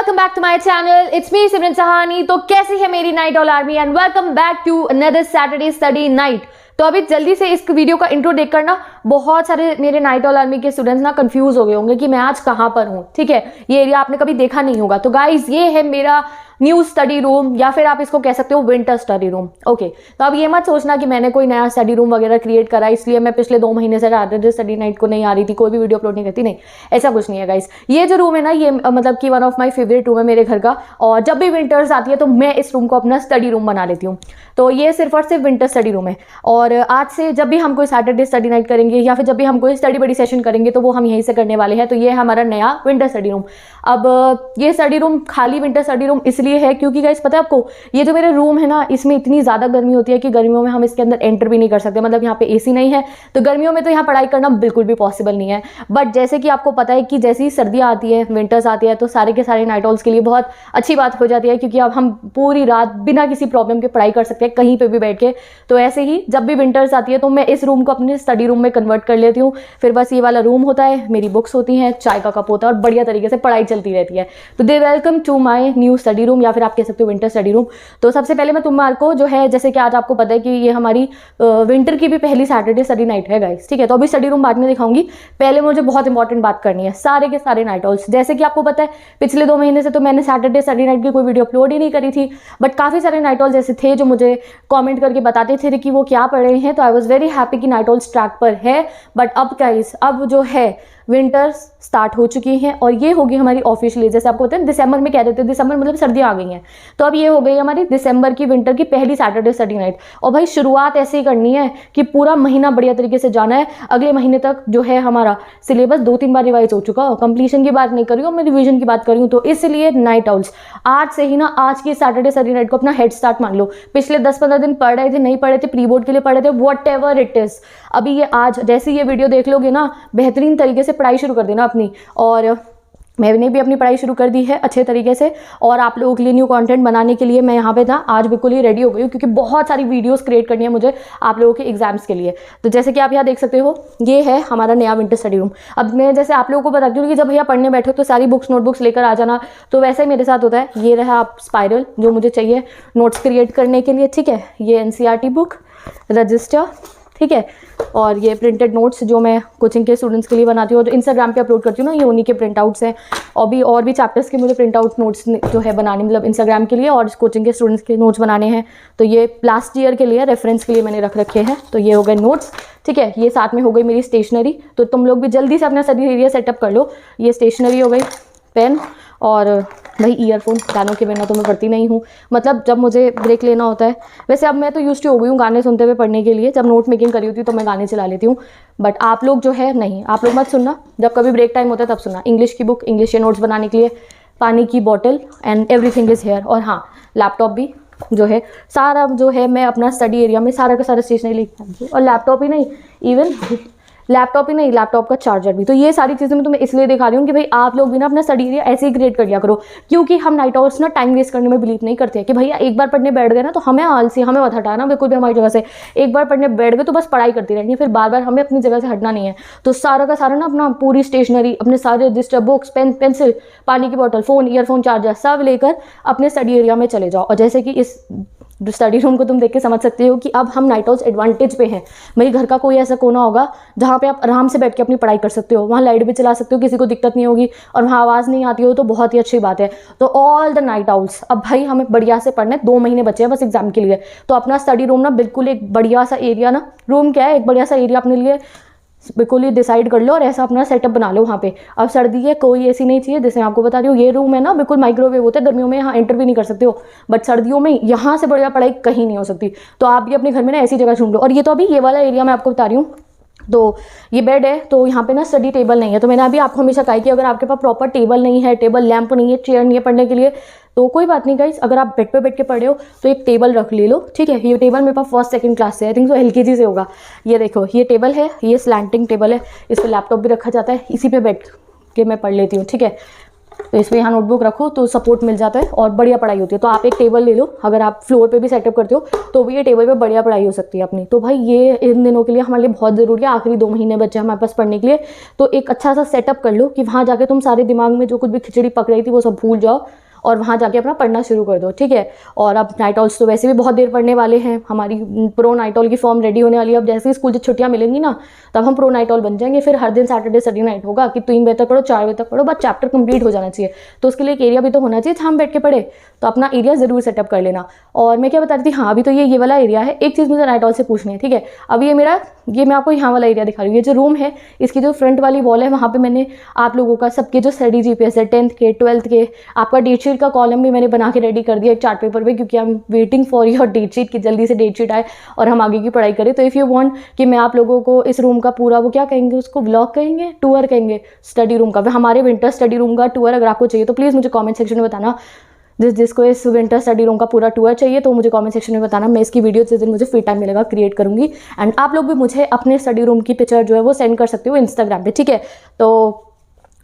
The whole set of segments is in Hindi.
Welcome back to my channel, it's me Simran Sahani. तो कैसी है मेरी night owl army and welcome back to another Saturday study night. तो अभी जल्दी से इस वीडियो का इंट्रो देखकर ना बहुत सारे मेरे नाइट ऑल आर्मी के स्टूडेंट्स ना कंफ्यूज हो गए होंगे कि मैं आज कहाँ पर हूँ। ठीक है, ये एरिया आपने कभी देखा नहीं होगा। तो गाइज ये है मेरा न्यू स्टडी रूम या फिर आप इसको कह सकते हो विंटर स्टडी रूम। ओके, तो अब ये मत सोचना कि मैंने कोई नया स्टडी रूम वगैरह क्रिएट करा इसलिए मैं पिछले 2 महीने से सैटरडे स्टडी नाइट को नहीं आ रही थी, कोई भी वीडियो अपलोड नहीं करती। नहीं, ऐसा कुछ नहीं है गाइस। ये जो रूम है ना, ये मतलब कि one of my favourite room है मेरे घर का। और जब भी विंटर्स आती है तो मैं इस रूम को अपना स्टडी रूम बना लेती हूँ। तो ये सिर्फ और सिर्फ विंटर स्टडी रूम है। और आज से जब भी हम कोई सैटरडे स्टडी नाइट करेंगे या फिर जब भी हम कोई स्टडी बड़ी सेशन करेंगे तो वो हम यहीं से करने वाले हैं। तो ये है हमारा नया विंटर स्टडी रूम। अब ये स्टडी रूम खाली विंटर स्टडी रूम इसलिए है क्योंकि गाइस पता है आपको, ये जो मेरे रूम है ना, इसमें इतनी ज़्यादा गर्मी होती है कि गर्मियों में हम इसके अंदर एंटर भी नहीं कर सकते। मतलब यहाँ पे एसी नहीं है तो गर्मियों में तो यहाँ पढ़ाई करना बिल्कुल भी पॉसिबल नहीं है। बट जैसे कि आपको पता है कि जैसे ही सर्दियाँ आती है, विंटर्स आती है, तो सारे के सारे नाइट ऑल्स के लिए बहुत अच्छी बात हो जाती है क्योंकि अब हम पूरी रात बिना किसी प्रॉब्लम के पढ़ाई कर सकते हैं कहीं पर भी बैठ के। तो ऐसे ही जब भी विंटर्स आती है तो मैं इस रूम को अपने स्टडी रूम में कन्वर्ट कर लेती हूँ। फिर बस ये वाला रूम होता है, मेरी बुक्स होती हैं, चाय का कप होता है और बढ़िया तरीके से पढ़ाई चलती रहती है। तो दे welcome to my new study room या फिर आप कह सकते हो विंटर स्टडी रूम। तो सबसे पहले मैं तुम्हारे को जो है, जैसे कि आज आपको पता है कि ये हमारी विंटर की भी पहली सैटरडे स्टडी नाइट है गाइस। ठीक है, तो अभी स्टडी रूम बाद में दिखाऊंगी। पहले मुझे बहुत इंपॉर्टेंट बात करनी है सारे के सारे नाइट ऑल्स। जैसे कि आपको पता है पिछले 2 महीने से तो मैंने सैटरडे स्टडी नाइट की कोई वीडियो अपलोड ही नहीं करी थी। बट काफ़ी सारे नाइट ऑल्स ऐसे थे जो मुझे कॉमेंट करके बताते थे कि वो क्या पढ़ रहे हैं। तो आई वॉज वेरी हैप्पी कि नाइट ऑल्स ट्रैक पर है। बट अब गाइस, अब जो है विंटर्स स्टार्ट हो चुकी हैं और ये होगी हमारी ऑफिशियली, जैसे आपको होता है दिसंबर में कह देते हैं, दिसंबर मतलब सर्दियाँ आ गई हैं। तो अब ये हो गई हमारी दिसंबर की विंटर की पहली सैटरडे स्टडी नाइट। और भाई शुरुआत ऐसे ही करनी है कि पूरा महीना बढ़िया तरीके से जाना है। अगले महीने तक जो है हमारा सिलेबस 2-3 बार रिवाइज हो चुका। कंप्लीशन की बात नहीं कर रही हूँ मैं, रिविजन की बात कर रही हूँ। तो इसलिए नाइट आउल्स आज से ही ना, आज की सैटरडे स्टडी नाइट को अपना हेड स्टार्ट मान लो। पिछले 10-15 दिन पढ़ रहे थे, नहीं पढ़े थे, प्री बोर्ड के लिए पढ़े थे, वॉट एवर इट इज, अभी ये आज जैसे ये वीडियो देख लोगे ना, बेहतरीन तरीके से पढ़ाई शुरू कर देना अपनी। और मैंने भी अपनी पढ़ाई शुरू कर दी है अच्छे तरीके से। और आप लोगों के लिए न्यू कंटेंट बनाने के लिए मैं यहाँ पे था आज बिल्कुल ही रेडी हो गई हूँ क्योंकि बहुत सारी वीडियोस क्रिएट करनी है मुझे आप लोगों के एग्जाम्स के लिए। तो जैसे कि आप यहाँ देख सकते हो, ये है हमारा नया विंटर स्टडी रूम। अब मैं जैसे आप लोगों को बताती हूँ कि जब भैया पढ़ने बैठो तो सारी बुक्स नोटबुक्स लेकर आ जाना। तो वैसे ही मेरे साथ होता है। ये रहा आप स्पाइरल जो मुझे चाहिए नोट्स क्रिएट करने के लिए। ठीक है, ये NCERT बुक, रजिस्टर, ठीक है, और ये प्रिंटेड नोट्स जो मैं कोचिंग के स्टूडेंट्स के लिए बनाती हूँ, जो इंस्टाग्राम पे अपलोड करती हूँ ना, ये उन्हीं के प्रिंट आउट्स हैं। और भी चैप्टर्स के मुझे प्रिंट आउट नोट्स जो है बनाने, मतलब इंस्टाग्राम के लिए और कोचिंग के स्टूडेंट्स के नोट्स बनाने हैं। तो ये लास्ट ईयर के लिए रेफरेंस के लिए मैंने रख रखे हैं। तो ये हो गए नोट्स। ठीक है, ये साथ में हो गई मेरी स्टेशनरी। तो तुम लोग भी जल्दी से अपना स्टडी एरिया सेटअप कर लो। ये स्टेशनरी हो गई, पेन और भाई ईयरफोन, गानों के बिना तो मैं पढ़ती नहीं हूँ। मतलब जब मुझे ब्रेक लेना होता है, वैसे अब मैं तो यूज्ड हो गई हूँ गाने सुनते हुए पढ़ने के लिए। जब नोट मेकिंग करी होती है तो मैं गाने चला लेती हूँ। बट आप लोग जो है नहीं, आप लोग मत सुनना, जब कभी ब्रेक टाइम होता है तब सुनना। इंग्लिश की बुक, इंग्लिश के नोट्स बनाने के लिए, पानी की bottle and everything is here. और हाँ, लैपटॉप भी जो है, सारा जो है मैं अपना स्टडी एरिया में सारा का सारा स्टेशनरी लेके, और लैपटॉप ही नहीं, इवन लैपटॉप का चार्जर भी। तो ये सारी चीज़ें मैं तुम्हें इसलिए दिखा रही हूँ कि भाई आप लोग भी ना अपना स्टडी एरिया ऐसे ही क्रिएट कर लिया करो। क्योंकि हम नाइट आउट्स ना टाइम वेस्ट करने में बिलीव नहीं करते हैं कि भैया एक बार पढ़ने बैठ गए ना तो हमें आलसी, हमें मत हटाना बिल्कुल भी हमारी जगह से। एक बार पढ़ने बैठ गए तो बस पढ़ाई करती रहनी है, फिर बार बार हमें अपनी जगह से हटना नहीं है। तो सारा का सारा ना अपना पूरी स्टेशनरी, अपने सारे रजिस्टर, बुक्स, पेंसिल, पानी की बोतल, फ़ोन, ईयरफोन, चार्जर सब लेकर अपने स्टडी एरिया में चले जाओ। और जैसे कि इस स्टडी रूम को तुम देख के समझ सकते हो कि अब हम नाइट आउट्स एडवांटेज पे हैं। मेरे घर का कोई ऐसा कोना होगा जहाँ पे आप आराम से बैठ के अपनी पढ़ाई कर सकते हो, वहाँ लाइट भी चला सकते हो, किसी को दिक्कत नहीं होगी, और वहाँ आवाज़ नहीं आती हो तो बहुत ही अच्छी बात है। तो ऑल द नाइट आउट्स, अब भाई हमें बढ़िया से पढ़ना है, 2 महीने बचे हैं बस एग्जाम के लिए। तो अपना स्टडी रूम ना बिल्कुल एक बढ़िया सा एरिया ना, रूम क्या है, एक बढ़िया सा एरिया अपने लिए बिल्कुल ही डिसाइड कर लो और ऐसा अपना सेटअप बना लो वहाँ पे। अब सर्दी है, कोई एसी नहीं चाहिए। जैसे मैं आपको बता रही हूँ, ये रूम है ना बिल्कुल माइक्रोवेव होता है, गर्मियों में यहाँ एंटर भी नहीं कर सकते हो, बट सर्दियों में यहाँ से बढ़िया पढ़ाई कहीं नहीं हो सकती। तो आप भी अपने घर में ना ऐसी जगह ढूंढ लो। और ये तो अभी ये वाला एरिया मैं आपको बता रही हूँ। तो ये बेड है, तो यहाँ पे ना स्टडी टेबल नहीं है। तो मैंने अभी आपको हमेशा कहा कि अगर आपके पास प्रॉपर टेबल नहीं है, टेबल लैंप नहीं है, चेयर नहीं है पढ़ने के लिए, तो कोई बात नहीं गाइस, अगर आप बेड पे बैठ के पढ़े हो तो एक टेबल रख ले लो। ठीक है, ये टेबल मेरे पास 1st-2nd क्लास से, आई थिंक सो LKG से होगा। ये देखो, ये टेबल है, ये स्लैंटिंग टेबल है, इस पर लैपटॉप भी रखा जाता है, इसी पे बैठ के मैं पढ़ लेती हूँ। ठीक है, तो इसमें यहाँ नोटबुक रखो तो सपोर्ट मिल जाता है और बढ़िया पढ़ाई होती है। तो आप एक टेबल ले लो, अगर आप फ्लोर पे भी सेटअप करते हो तो भी ये टेबल पे बढ़िया पढ़ाई हो सकती है अपनी। तो भाई ये इन दिनों के लिए हमारे लिए बहुत ज़रूरी है, आखिरी 2 महीने बचे हमारे पास पढ़ने के लिए। तो एक अच्छा सा सेटअप कर लो कि वहाँ जाके तुम सारे दिमाग में जो कुछ भी खिचड़ी पक रही थी वो सब भूल जाओ और वहाँ जाके अपना पढ़ना शुरू कर दो, ठीक है। और अब नाइट ऑल्स तो वैसे भी बहुत देर पढ़ने वाले हैं, हमारी प्रो नाइट ऑल की फॉर्म रेडी होने वाली है। अब जैसे ही स्कूल से छुट्टियाँ मिलेंगी ना तब हम प्रो नाइट ऑल बन जाएंगे। फिर हर दिन सैटरडे स्टडी नाइट होगा कि 3 बजे तक पढ़ो, 4 बजे तक पढ़ो, बस चैप्टर कंप्लीट हो जाना चाहिए। तो उसके लिए एक एरिया भी तो होना चाहिए जहाँ हम बैठ के पढ़े, तो अपना एरिया ज़रूर सेटअप कर लेना। और मैं क्या बता रही थी, हाँ अभी तो ये वाला एरिया है। एक चीज़ मुझे नाइट ऑल से पूछनी है, ठीक है। अब ये मैं आपको यहाँ वाला एरिया दिखा रही हूँ। ये जो रूम है इसकी जो फ्रंट वाली वॉल है वहाँ पे मैंने आप लोगों का सबके जो स्टडी जीपीएस है 10th के 12th के, आपका डेट शीट का कॉलम भी मैंने बना के रेडी कर दिया एक चार्ट पेपर पे, क्योंकि I am waiting for your date sheet कि जल्दी से डेट शीट आए और हम आगे की पढ़ाई करें। तो इफ़ यू वांट कि मैं आप लोगों को इस रूम का पूरा वो क्या कहेंगे उसको, व्लॉग कहेंगे, टूर कहेंगे स्टडी रूम का, हमारे विंटर स्टडी रूम का टूर अगर आपको चाहिए तो प्लीज़ मुझे कॉमेंट सेक्शन में बताना। जिसको इस विंटर स्टडी रूम का पूरा टूर चाहिए तो मुझे कमेंट सेक्शन में बताना। मैं इसकी वीडियो जिस दिन मुझे फ्री टाइम मिलेगा क्रिएट करूँगी। एंड आप लोग भी मुझे अपने स्टडी रूम की पिक्चर जो है वो सेंड कर सकते हो इंस्टाग्राम पे, ठीक है। तो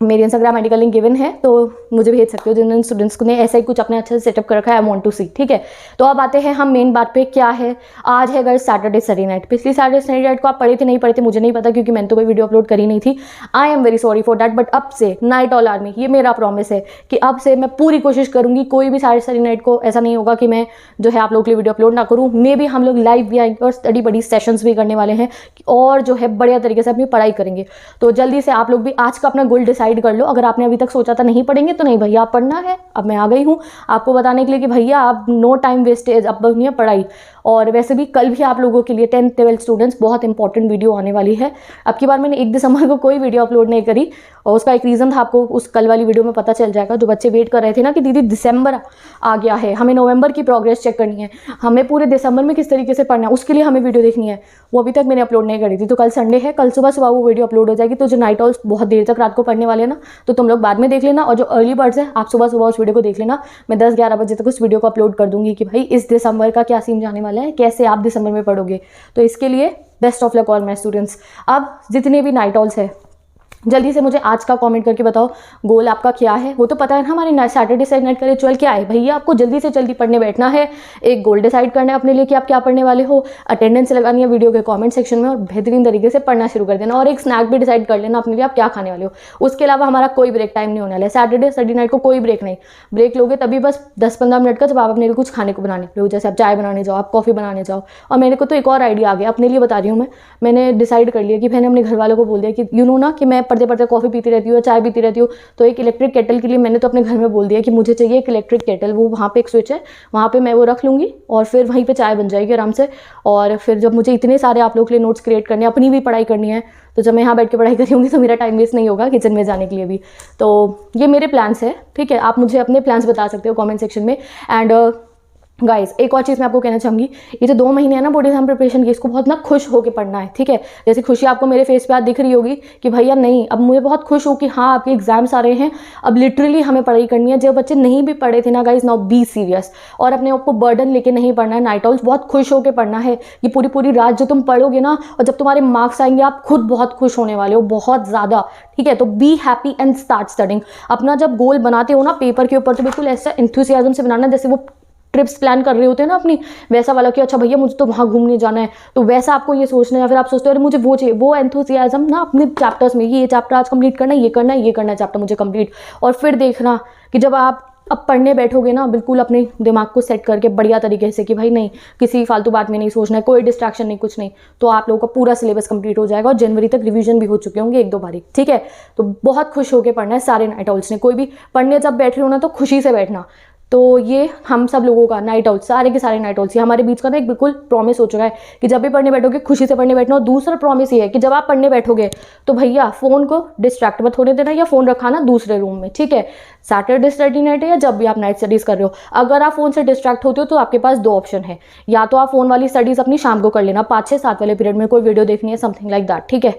मेरी इंस्टाग्राम आईडी का लिंक गिवन है, तो मुझे भेज सकते हो जिन स्टूडेंट्स ने ऐसा ही कुछ अपने अच्छे से सेटअप कर रखा है, आई वांट टू सी, ठीक है। तो अब आते हैं हम मेन बात पे, क्या है आज है गाइस सैटरडे स्टडी नाइट। पिछली सैटरडे स्टडी नाइट को आप पढ़े थे नहीं पढ़े थे मुझे नहीं पता, क्योंकि मैंने तो कोई वीडियो अपलोड करी नहीं थी। I am very sorry for that. But अब से नाइट ऑल आर्मी, ये मेरा प्रॉमिस है कि अब से मैं पूरी कोशिश करूंगी कोई भी सैटरडे स्टडी नाइट को ऐसा नहीं होगा कि मैं जो है आप लोग के लिए वीडियो अपलोड ना करूँ। मे भी हम लोग लाइव भी आएंगे और स्टडी बड़ी सेशंस भी करने वाले हैं और जो है बढ़िया तरीके से अपनी पढ़ाई करेंगे। तो जल्दी से आप लोग भी आज का अपना गोल डिसाइड कर लो। अगर आपने अभी तक सोचा था नहीं पढ़ेंगे तो नहीं भैया, आप पढ़ना है। अब मैं आ गई हूँ आपको बताने के लिए कि भैया आप नो टाइम वेस्टेज, अब बनी है पढ़ाई। और वैसे भी कल भी आप लोगों के लिए 10th 12th स्टूडेंट्स बहुत इंपॉर्टेंट वीडियो आने वाली है। अब की बार मैंने 1 दिसंबर को कोई वीडियो अपलोड नहीं करी और उसका एक रीज़न था, आपको उस कल वाली वीडियो में पता चल जाएगा। जो बच्चे वेट कर रहे थे ना कि दीदी दिसंबर आ गया है, हमें नवंबर की प्रोग्रेस चेक करनी है, हमें पूरे दिसंबर में किस तरीके से पढ़ना है उसके लिए हमें वीडियो देखनी है, वो अभी तक मैंने अपलोड नहीं करी थी। तो कल संडे है, कल सुबह सुबह वो वीडियो अपलोड हो जाएगी। तो जो नाइट ऑल्स बहुत देर तक रात को पढ़ने वाले हैं ना, तो तुम लोग बाद में देख लेना। और जो अर्ली बर्ड्स है आप सुबह सुबह उस वीडियो को देख लेना। मैं 10-11 बजे तक उस वीडियो को अपलोड कर दूंगी कि भाई इस दिसंबर का क्या सीन जाने वाला है, कैसे आप दिसंबर में पढ़ोगे। तो इसके लिए best of luck all my students. अब जितने भी नाइट ऑल्स है जल्दी से मुझे आज का कमेंट करके बताओ गोल आपका क्या है। वो तो पता है ना हमारे सैटरडे स्टडी नाइट का रिचुअल क्या है भैया, आपको जल्दी से जल्दी पढ़ने बैठना है, एक गोल डिसाइड करना है अपने लिए कि आप क्या पढ़ने वाले हो, अटेंडेंस लगानी है वीडियो के कमेंट सेक्शन में और बेहतरीन तरीके से पढ़ना शुरू कर देना। और एक स्नैक भी डिसाइड कर लेना अपने लिए आप क्या खाने वाले हो। उसके अलावा हमारा कोई ब्रेक टाइम नहीं होने वाला है सैटरडे स्टडी नाइट को, कोई ब्रेक नहीं। ब्रेक लोगे तभी बस 10-15 मिनट का, जब आप अपने लिए कुछ खाने को बनाने लो, जैसे आप चाय बनाने जाओ, आप कॉफ़ी बनाने जाओ। और मेरे को तो एक और आइडिया आ गया, अपने लिए बता रही हूँ मैंने डिसाइड कर लिया कि मैंने अपने घर वालों को बोल दिया कि यू नो ना कि मैं पढ़ते पढ़ते कॉफ़ी पीती रहती हूँ, चाय पीती रहती हूँ। तो एक इलेक्ट्रिक केटल के लिए मैंने तो अपने घर में बोल दिया कि मुझे चाहिए एक इलेक्ट्रिक केटल। वो वहाँ पे एक स्विच है, वहाँ पे मैं वो रख लूँगी और फिर वहीं पे चाय बन जाएगी आराम से। और फिर जब मुझे इतने सारे आप लोग के लिए नोट्स क्रिएट करने, अपनी भी पढ़ाई करनी है, तो जब मैं यहाँ बैठ के पढ़ाई करूँगी तो मेरा टाइम वेस्ट नहीं होगा किचन में जाने के लिए भी। तो ये मेरे प्लान्स है, ठीक है। आप मुझे अपने प्लान्स बता सकते हो कमेंट सेक्शन में। एंड गाइस एक और चीज़ मैं आपको कहना चाहूँगी, ये जो 2 महीने है ना बोर्ड एग्जाम प्रिपरेशन की, इसको बहुत ना खुश होकर पढ़ना है, ठीक है। जैसे खुशी आपको मेरे फेस पे आज दिख रही होगी कि भैया नहीं, अब मुझे बहुत खुश हूँ कि हाँ आपके एग्जाम्स आ रहे हैं, अब लिटरली हमें पढ़ाई करनी है। जो बच्चे नहीं भी पढ़े थे ना गाइस, नाउ बी सीरियस और अपने आपको बर्डन लेके नहीं पढ़ना है। नाइट ऑल्स बहुत खुश होकर पढ़ना है। ये पूरी पूरी रात जो तुम पढ़ोगे ना, और जब तुम्हारे मार्क्स आएंगे आप खुद बहुत खुश होने वाले हो, बहुत ज़्यादा, ठीक है। तो be happy and start studying. अपना जब गोल बनाते हो ना पेपर के ऊपर, तो बिल्कुल ऐसा एंथुसियाज्म से बनाना जैसे वो ट्रिप्स प्लान कर रहे होते हैं ना अपनी, वैसा वाला कि अच्छा भैया मुझे तो वहाँ घूमने जाना है, तो वैसा आपको ये सोचना है। या फिर आप सोचते हो अरे मुझे वो चाहिए, वो एंथुसियाज्म ना अपने चैप्टर्स में, ये चैप्टर आज कंप्लीट करना है, ये करना है, ये करना है चैप्टर मुझे कंप्लीट। और फिर देखना कि जब आप अब पढ़ने बैठोगे ना, बिल्कुल अपने दिमाग को सेट करके बढ़िया तरीके से कि भाई नहीं किसी फालतू बात में नहीं सोचना है, कोई डिस्ट्रैक्शन नहीं, कुछ नहीं, तो आप लोगों का पूरा सिलेबस कंप्लीट हो जाएगा और जनवरी तक रिवीजन भी हो चुके होंगे 1-2 बारी, ठीक है। तो बहुत खुश होकर पढ़ना है सारे नाइट ऑल्स ने। कोई भी पढ़ने जब बैठ रहे हो ना तो खुशी से बैठना। तो ये हम सब लोगों का नाइट आउट, सारे के सारे नाइट आउट्स, ये हमारे बीच का ना एक बिल्कुल प्रॉमिस हो चुका है कि जब भी पढ़ने बैठोगे खुशी से पढ़ने बैठना। और दूसरा प्रॉमिस ये है कि जब आप पढ़ने बैठोगे तो भैया फ़ोन को डिस्ट्रैक्ट मत होने देना, या फ़ोन रखाना दूसरे रूम में, ठीक है। सैटरडे स्टडी नाइट है या जब भी आप नाइट स्टडीज़ कर रहे हो, अगर आप फ़ोन से डिस्ट्रैक्ट होते हो तो आपके पास 2 ऑप्शन है। या तो आप फ़ोन वाली स्टडीज़ अपनी शाम को कर लेना, 5, 6, 7 वाले पीरियड में कोई वीडियो देखनी है, समथिंग लाइक दैट, ठीक है।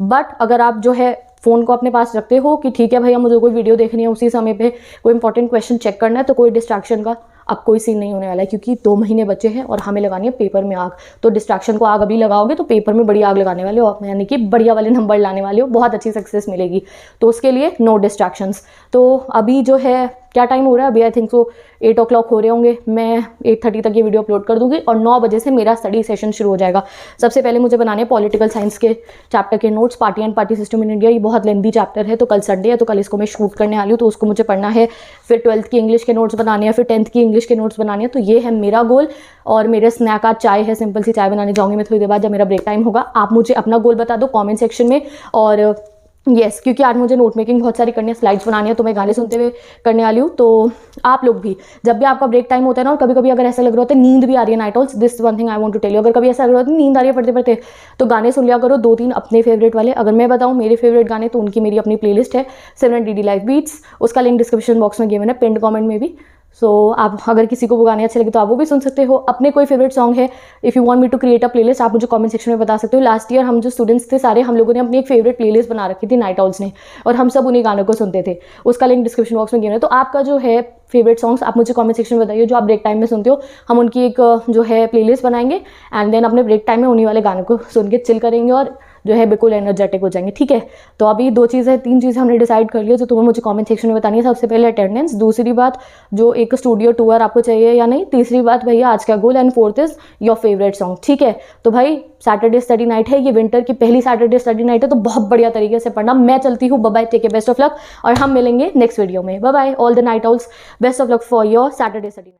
बट अगर आप जो है फ़ोन को अपने पास रखते हो कि ठीक है भैया मुझे कोई वीडियो देखनी है, उसी समय पे कोई इंपॉर्टेंट क्वेश्चन चेक करना है, तो कोई डिस्ट्रैक्शन का अब कोई सीन नहीं होने वाला है, क्योंकि 2 महीने बचे हैं और हमें लगानी है पेपर में आग। तो डिस्ट्रैक्शन को आग अभी लगाओगे तो पेपर में बड़ी आग लगाने वाले हो, यानी कि बढ़िया वाले नंबर लाने वाले हो, बहुत अच्छी सक्सेस मिलेगी। तो उसके लिए नो डिस्ट्रैक्शंस। तो अभी जो है क्या टाइम हो रहा है अभी, आई थिंक सो 8 o'clock हो रहे होंगे। मैं 8:30 तक ये वीडियो अपलोड कर दूंगी और 9 बजे से मेरा स्टडी सेशन शुरू हो जाएगा। सबसे पहले मुझे बनाने हैं पॉलिटिकल साइंस के चैप्टर के notes, party and party system in India. ये बहुत लेंथी चैप्टर है, तो कल संडे है तो कल इसको मैं शूट करने वाली हूँ, तो उसको मुझे पढ़ना है। फिर 12th की इंग्लिश के नोट्स बनाने हैं, फिर 10th की इंग्लिश के नोट्स बनाने हैं। तो ये है मेरा गोल। और मेरे स्नैक आज चाय है, सिंपल सी चाय बनाने जाऊँगी मैं थोड़ी देर बाद जब मेरा ब्रेक टाइम होगा। आप मुझे अपना गोल बता दो कॉमेंट सेक्शन में। और यस, क्योंकि आज मुझे नोट मेकिंग बहुत सारी करनी है, स्लाइड्स बनानी है, तो मैं गाने सुनते हुए करने वाली हूँ। तो आप लोग भी जब भी आपका ब्रेक टाइम होता है ना, और कभी कभी अगर ऐसा लग रहा होता है नींद भी आ रही है, night owls, this one thing I want to tell you, अगर कभी ऐसा लग रहा होता है नींद आ रही है पढ़ते पढ़ते, तो गाने सुन लिया करो 2-3 अपने फेवरेट वाले। अगर मैं बताऊँ मेरे फेवरेट गाने, तो उनकी मेरी अपनी प्लेलिस्ट है 7 DD लाइव बीट्स, उसका लिंक डिस्क्रिप्शन बॉक्स में गिवन है, पिंड कमेंट में भी। सो आप अगर किसी को वो गाने अच्छे लगे तो आप वो भी सुन सकते हो। अपने कोई फेवरेट सॉन्ग है, if you want me to create a playlist, आप मुझे कमेंट सेक्शन में बता सकते हो। लास्ट ईयर हम जो स्टूडेंट्स थे सारे, हम लोगों ने अपनी एक फेवरेट प्लेलिस्ट बना रखी थी नाइट ऑल्स ने, और हम सब उन्हीं गानों को सुनते थे। उसका लिंक डिस्क्रिप्शन बॉक्स में गिवन है। तो आपका जो है फेवरेट सॉन्ग्स आप मुझे कमेंट सेक्शन में बताइए, जो आप ब्रेक टाइम में सुनते हो। हम उनकी एक जो है प्लेलिस्ट बनाएंगे एंड देन अपने ब्रेक टाइम में उन्हीं वाले गानों को सुन के चिल करेंगे और जो है बिल्कुल एनर्जेटिक हो जाएंगे, ठीक है। तो अभी 2 चीज़ें 3 चीज़ें हमने डिसाइड कर लिया, जो तुम्हें मुझे कमेंट सेक्शन में बतानी है। सबसे पहले अटेंडेंस, दूसरी बात जो एक स्टूडियो टूर आपको चाहिए या नहीं, तीसरी बात भैया आज का goal, and fourth is your favourite song, ठीक है। तो भाई सैटरडे स्टडी नाइट है, ये विंटर की पहली सैटरडे स्टडी नाइट है, तो बहुत बढ़िया तरीके से पढ़ना। मैं चलती हूँ, bye bye, take care, best of luck, और हम मिलेंगे नेक्स्ट वीडियो में। Bye bye all the night owls, best of luck for your Saturday study.